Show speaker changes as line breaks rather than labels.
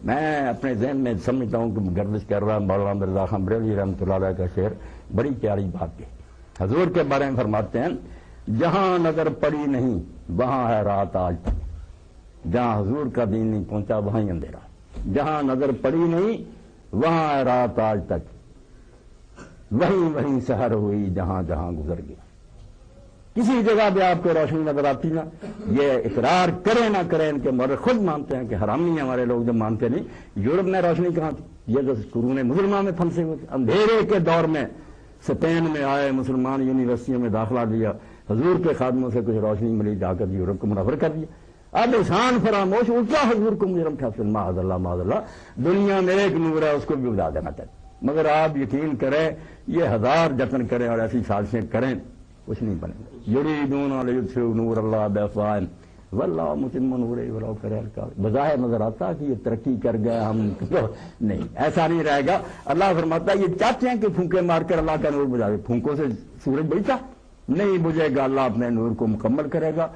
میں اپنے ذہن میں سمجھتا ہوں کہ گردش کر رہا مولانا مرزا خان بریلوی رحمۃ اللہ علیہ کا شعر بڑی پیاری بات ہے. حضور کے بارے میں فرماتے ہیں جہاں نظر پڑی نہیں وہاں ہے رات آج تک. جہاں حضور کا دین نہیں پہنچا وہاں ہی اندھیرا. جہاں نظر پڑی نہیں وہاں ہے رات آج تک. وہیں سحر ہوئی جہاں جہاں گزر گیا. کسی جگہ پہ آپ کو روشنی نظر آتی نا. یہ اقرار کریں نہ کریں ان کے مورخ خود مانتے ہیں کہ حرامی ہیں ہمارے لوگ جو مانتے نہیں. یورپ میں روشنی کہاں تھی؟ یہ جو قرون مسلمان میں پھنسے ہوئے تھے. اندھیرے کے دور میں اسپین میں آئے مسلمان یونیورسٹیوں میں داخلہ لیا. حضور کے خادموں سے کچھ روشنی ملی جا کر یورپ کو منور کر دیا. اب انسان فراموش الٹا حضور کو مجرم ٹھہرا. معاذ اللہ دنیا میں ایک نور ہے اس کو بھی بتا دینا چاہیے. مگر آپ یقین کریں یہ ہزار جتن کریں اور ایسی سازشیں کریں کچھ نہیں بنے گا. یریدون لیطفئوا نور اللہ بافواہہم واللہ متم نورہ ولو کرہ الکافرون. بظاہر نظر آتا کہ یہ ترقی کر گئے ہم نہیں ایسا نہیں رہے گا. اللہ فرماتا ہے یہ چاہتے ہیں کہ پھونکے مار کر اللہ کا نور بجھا دے. پھونکوں سے سورج بجھتا نہیں بجھے گا. اللہ اپنے نور کو مکمل کرے گا.